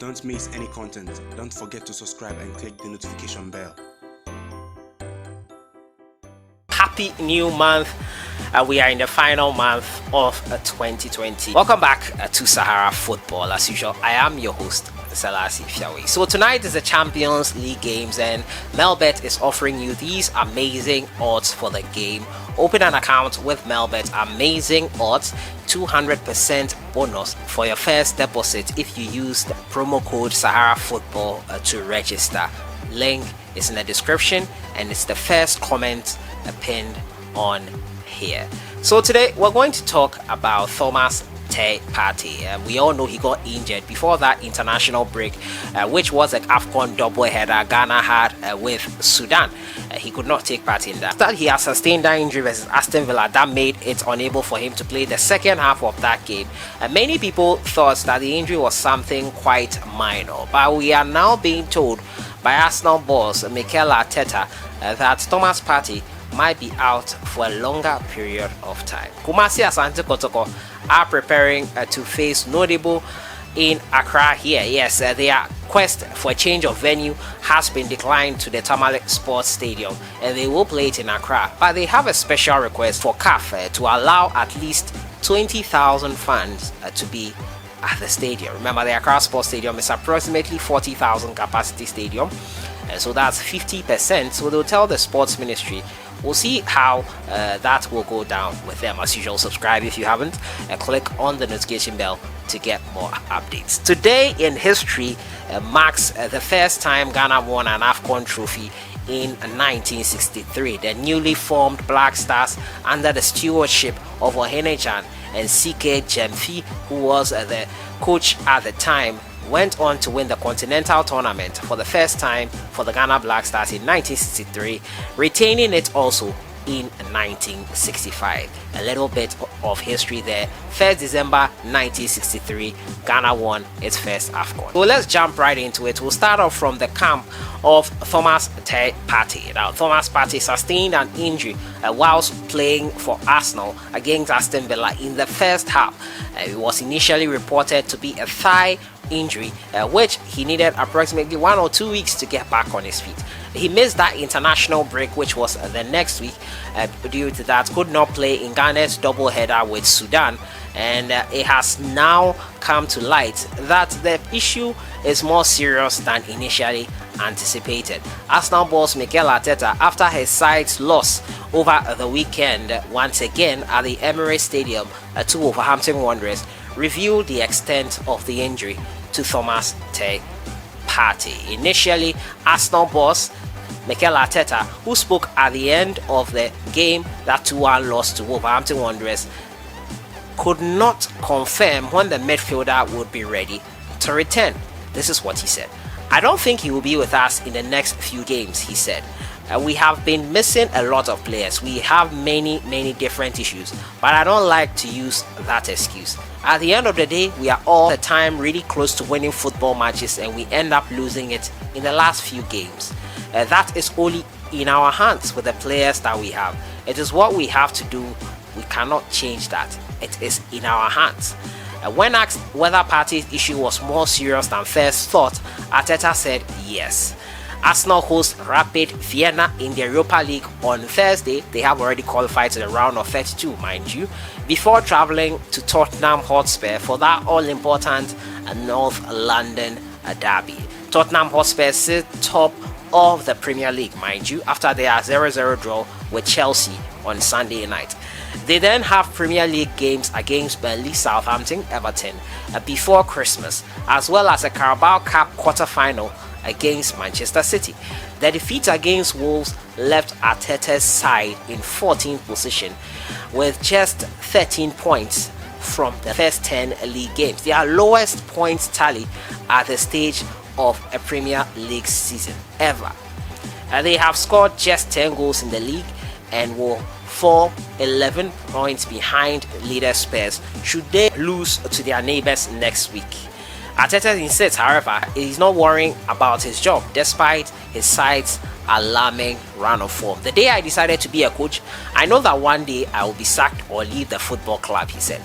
Don't miss any content. Don't forget to subscribe and click the notification bell. Happy new month. We are in the final month of 2020. Welcome back to Sahara Football. As usual, I am your host, sellssi. So tonight is the Champions League games, and Melbet is offering you these amazing odds for the game. Open an account with Melbet. Amazing odds, 200% bonus for your first deposit if you use the promo code Sahara Football to register. Link is in the description, and it's the first comment pinned on here. So today we're going to talk about Partey. We all know he got injured before that international break, which was an AFCON doubleheader Ghana had with Sudan. He could not take part in that. After he has sustained that injury versus Aston Villa, that made it unable for him to play the second half of that game. Many people thought that the injury was something quite minor, but we are now being told by Arsenal boss MIKEL that Partey might be out for a longer period of time. ASANTE Kotoko are preparing to face NOUADHIBOU in Accra here. Yes, their quest for a change of venue has been declined to the Tamale Sports Stadium, and they will play it in Accra. But they have a special request for CAF to allow at least 20,000 fans to be at the stadium. Remember, the Accra Sports Stadium is approximately 40,000 capacity stadium, and so that's 50%. So they'll tell the sports ministry. We'll see how that will go down with them. As usual, subscribe if you haven't, and click on the notification bell to get more updates. Today in history marks the first time Ghana won an AFCON trophy in 1963. The newly formed Black Stars, under the stewardship of Ohenechan and CK Jemfi, who was the coach at the time, went on to win the Continental Tournament for the first time for the Ghana Black Stars in 1963, retaining it also in 1965. A little bit of history there. 1st December 1963, Ghana won its first AFCON. So let's jump right into it. We'll start off from the camp of Partey. Now, Partey sustained an injury whilst playing for Arsenal against Aston Villa in the first half. It was initially reported to be a thigh injury, which he needed approximately 1 or 2 weeks to get back on his feet. He missed that international break, which was the next week. Due to that, could not play in Ghana's doubleheader with Sudan, and it has now come to light that the issue is more serious than initially anticipated. Arsenal boss MIKEL ARTETA, after his side's loss over the weekend once again at the Emirates Stadium to Wolverhampton Wanderers, revealed the extent of the injury to Partey. Initially, Arsenal boss MIKEL ARTETA, who spoke at the end of the game that 2-1 lost to Wolverhampton Wanderers, could not confirm when the midfielder would be ready to return. This is what he said. "I don't think he will be with us in the next few games," he said. "We have been missing a lot of players. We have many different issues, but I don't like to use that excuse. At the end of the day, we are all the time really close to winning football matches, and we end up losing it in the last few games. That is only in our hands with the players that we have. It is what we have to do. We cannot change that. It is in our hands." When asked whether Partey's issue was more serious than first thought, ARTETA said yes. Arsenal host Rapid Vienna in the Europa League on Thursday. They have already qualified to the round of 32, mind you, before traveling to Tottenham Hotspur for that all-important North London derby. Tottenham Hotspur sit top of the Premier League, mind you, after their 0-0 draw with Chelsea on Sunday night. They then have Premier League games against Burnley, Southampton, Everton before Christmas, as well as a Carabao Cup quarter-final against Manchester City. The defeat against Wolves left Arteta's side in 14th position with just 13 points from the first 10 league games, their lowest points tally at the stage of a Premier League season ever. They have scored just 10 goals in the league and will fall 11 points behind leader Spurs should they lose to their neighbors next week. Arteta insists, however, he's not worrying about his job despite his side's alarming run of form. "The day I decided to be a coach, I know that one day I will be sacked or leave the football club," he said.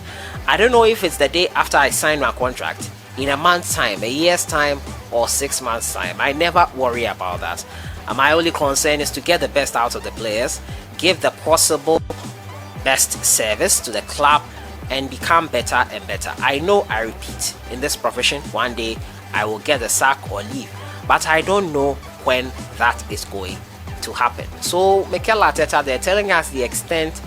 "I don't know if it's the day after I sign my contract. in a month's time, a year's time, or 6 months' time. I never worry about that. And my only concern is to get the best out of the players, give the possible best service to the club, and become better and better. I know, I repeat, in this profession, one day I will get the sack or leave, but I don't know when that is going to happen. So Mikel Arteta, they're telling us the extent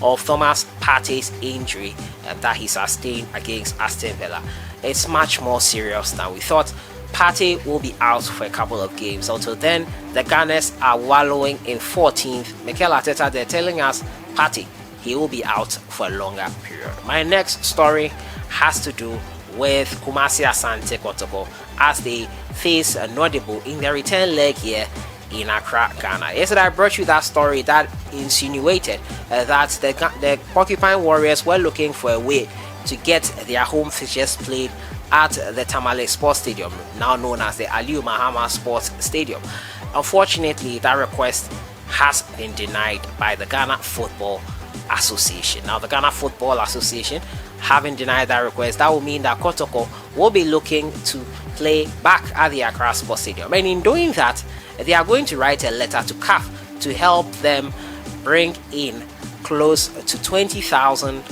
of Thomas Partey's injury that he sustained against Aston Villa. It's much more serious than we thought. Partey will be out for a couple of games. Until then, the Gunners are wallowing in 14th. Mikel Arteta, they're telling us Partey, he will be out for a longer period. My next story has to do with ASANTE Kotoko as they face NOUADHIBOU in their return leg here in Accra, Ghana. Yesterday I brought you that story that insinuated that the Porcupine Warriors were looking for a way to get their home fixtures played at the Tamale Sports Stadium, now known as the Aliu Mahama Sports Stadium. Unfortunately, that request has been denied by the Ghana Football Association. Now, the Ghana Football Association having denied that request, that will mean that Kotoko will be looking to play back at the Accra Sports Stadium. And in doing that, they are going to write a letter to CAF to help them bring in close to 20,000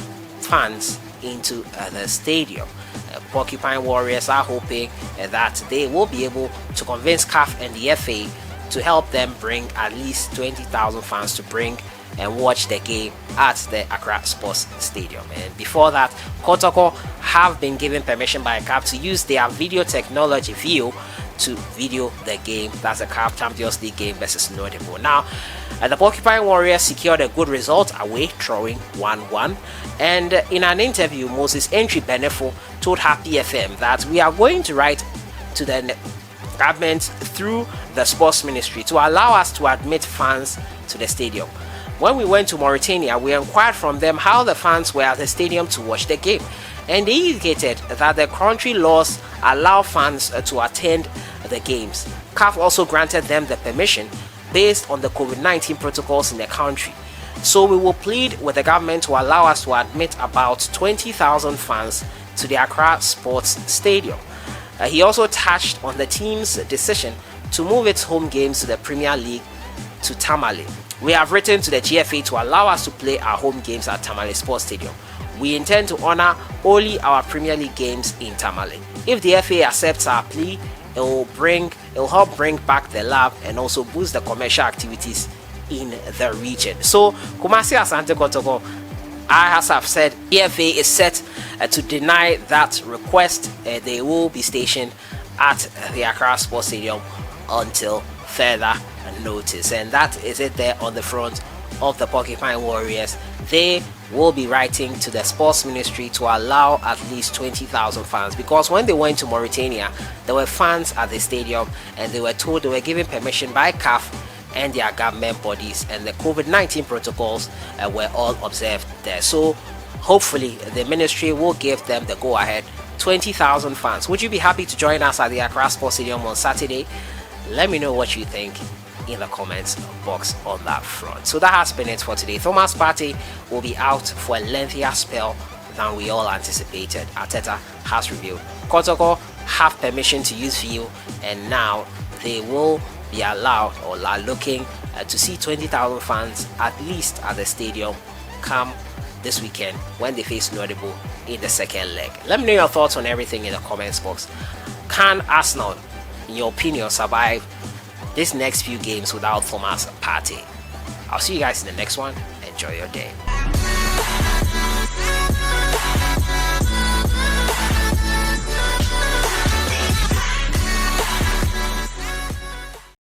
fans into the stadium. Porcupine Warriors are hoping that they will be able to convince CAF and the FA to help them bring at least 20,000 fans to bring and watch the game at the Accra Sports Stadium. And before that, Kotoko have been given permission by CAF to use their video technology view to video the game. That's the CAF Champions League game versus NOUADHIBOU. Now, the Porcupine Warriors secured a good result away, drawing 1-1. And in an interview, Moses Entry Benefo told Happy FM that we are going to write to the government through the sports ministry to allow us to admit fans to the stadium. When we went to Mauritania, we inquired from them how the fans were at the stadium to watch the game, and they indicated that the country laws allow fans to attend the games. CAF also granted them the permission based on the COVID-19 protocols in the country. So we will plead with the government to allow us to admit about 20,000 fans to the Accra Sports Stadium. He also touched on the team's decision to move its home games to the Premier League to Tamale. We have written to the GFA to allow us to play our home games at Tamale Sports Stadium. We intend to honor only our Premier League games in Tamale. If the FA accepts our plea, it will help bring back the love and also boost the commercial activities in the region. So, ASANTE Kotoko, as I've said, EFA is set to deny that request. They will be stationed at the Accra Sports Stadium until further notice. And that is it there on the front of the Porcupine Warriors. They will be writing to the sports ministry to allow at least 20,000 fans, because when they went to Mauritania, there were fans at the stadium and they were told they were given permission by CAF and their government bodies, and the COVID-19 protocols were all observed there. So hopefully the ministry will give them the go ahead. 20,000 fans. Would you be happy to join us at the Accra Sports Stadium on Saturday? Let me know what you think in the comments box on that front. So that has been it for today. Thomas Partey will be out for a lengthier spell than we all anticipated. Arteta has revealed. Kotoko have permission to use view, and now they will be allowed or are looking to see 20,000 fans at least at the stadium come this weekend when they face NOUADHIBOU in the second leg. Let me know your thoughts on everything in the comments box. Can Arsenal, in your opinion, survive these next few games without Thomas Partey? I'll see you guys in the next one. Enjoy your day.